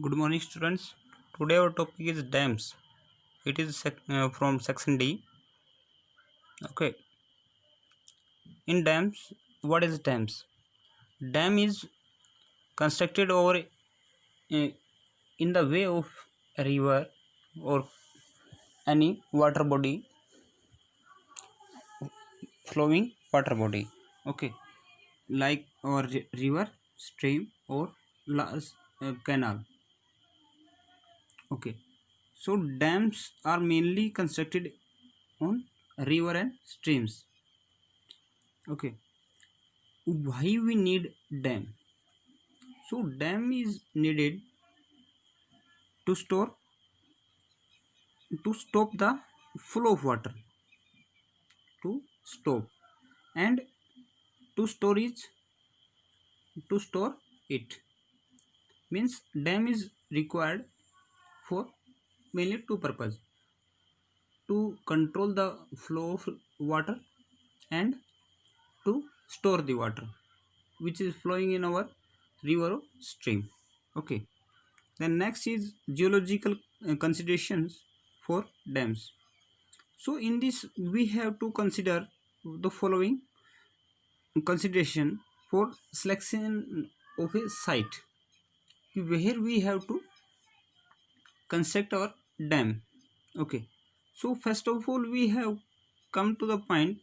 Good morning, students. Today our topic is dams. It is from section D. Okay. In dams, what is dams? Dam is constructed over in the way of a river or any water body, flowing water body. Okay, like our river, stream, or canal. Okay, so dams are mainly constructed on river and streams. Okay, why we need dam? So dam is needed to store to stop the flow of water, to stop, and to storage, to store it. Means dam is required for mainly two purpose: to control the flow of water and to store the water which is flowing in our river or stream. Okay, then next is geological considerations for dams. So in this we have to consider the following consideration for selection of a site where we have to construct our dam. Okay, so first of all we have come to the point,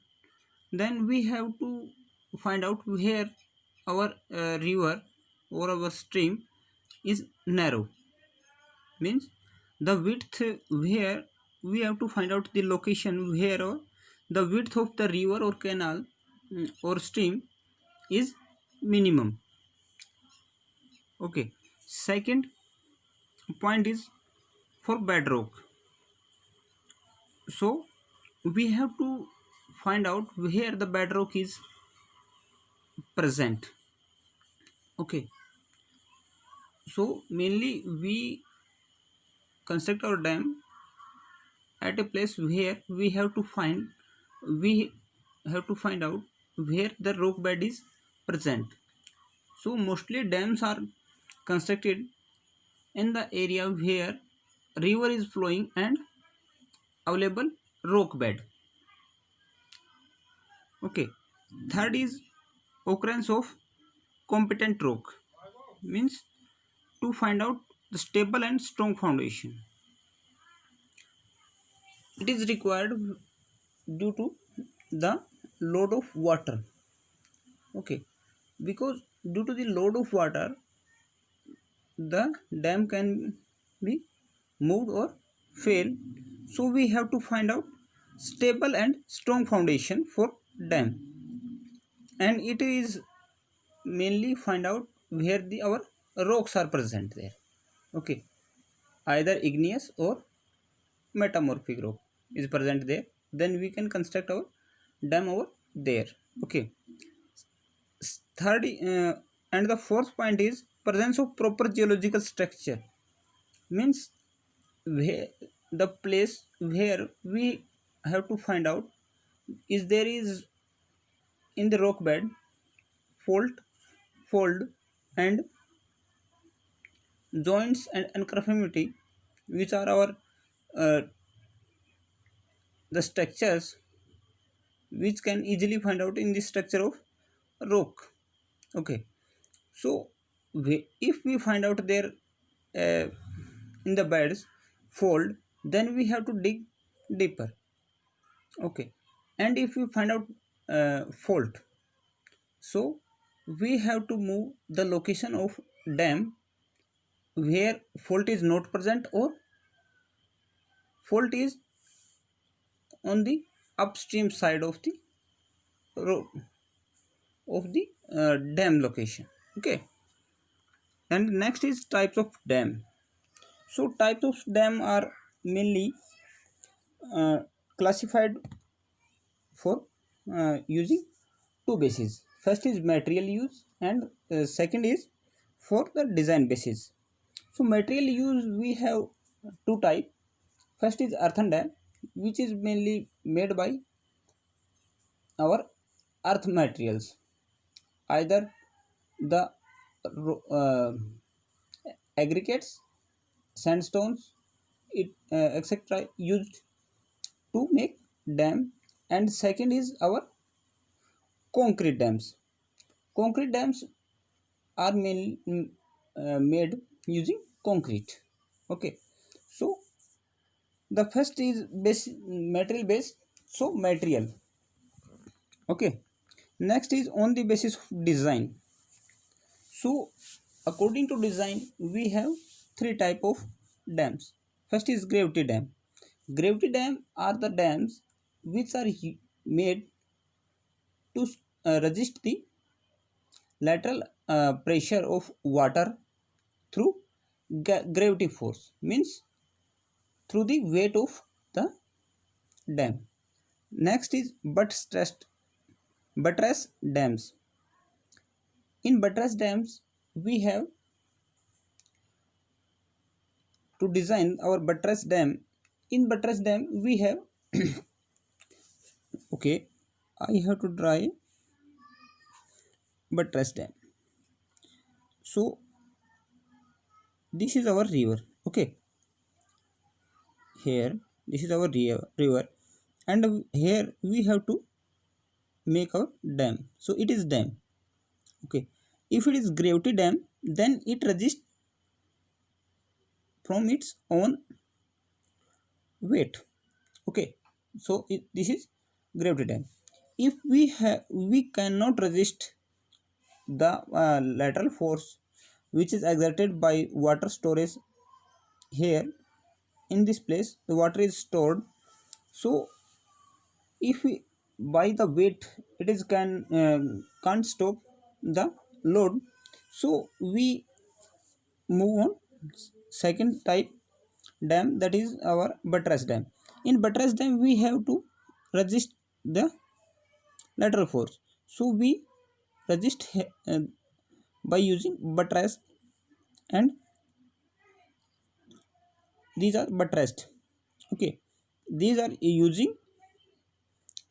then we have to find out where our river or our stream is narrow. Means the width, where we have to find out the location where the width of the river or canal or stream is minimum. Okay, second point is for bedrock. So we have to find out where the bedrock is present. Okay, so mainly we construct our dam at a place where we have to find out where the rock bed is present. So mostly dams are constructed in the area where river is flowing and available rock bed. Okay, third is occurrence of competent rock. Means to find out the stable and strong foundation. It is required due to the load of water. Okay, because due to the load of water the dam can be moved or fail. So we have to find out stable and strong foundation for dam, and it is mainly find out where the our rocks are present there. Okay, either igneous or metamorphic rock is present there, then we can construct our dam over there. Okay, third and the fourth point is presence of proper geological structure. Means where the place where we have to find out is there is in the rock bed fault, fold, and joints and unconformity, which are our uh, the structures which can easily find out in the structure of rock. Okay, so if we find out there uh, in the beds fold, then we have to dig deeper. Okay, and if we find out fault, so we have to move the location of dam where fault is not present or fault is on the upstream side of the dam location. Okay, and next is types of dam. So types of dam are mainly uh, classified for using two bases. First is material use, and second is for the design basis. So material use we have two type. First is earthen dam, which is mainly made by our earth materials, either the uh, aggregates, sandstones, etc. used to make dam. And second is our concrete dams. Concrete dams are mainly made using concrete. Okay, so the first is material based. So material. Okay, next is on the basis of design. So according to design, we have three type of dams. First is gravity dam. Gravity dam are the dams which are made to resist the lateral pressure of water through gravity force, means through the weight of the dam. Next is buttress dams. In buttress dams, we have to design our buttress dam. In buttress dam, we have okay. I have to draw a buttress dam. So this is our river. Okay, here this is our river, and here we have to make our dam. So it is dam. Okay, if it is gravity dam, then it resists from its own weight. Okay, so this is gravity dam. If we cannot resist the lateral force which is exerted by water storage. Here in this place the water is stored. So if we by the weight it is can't stop the load. So we move on second type dam, that is our buttress dam. In buttress dam we have to resist the lateral force. So we resist by using buttress, and these are buttressed. Okay, these are using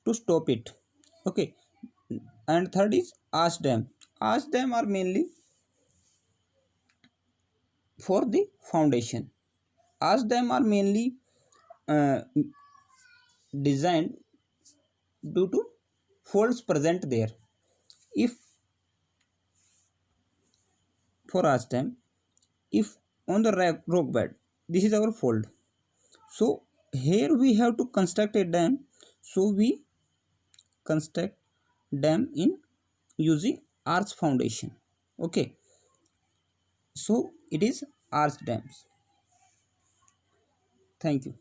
to stop it. Okay, and third is arch dam. Arch dam are mainly for the foundation. Arch dam are mainly uh, designed due to folds present there. If for arch dam, if on the rock bed, this is our fold. So here we have to construct a dam. So we construct dam in using arch foundation. Okay, so it is arch dams. Thank you.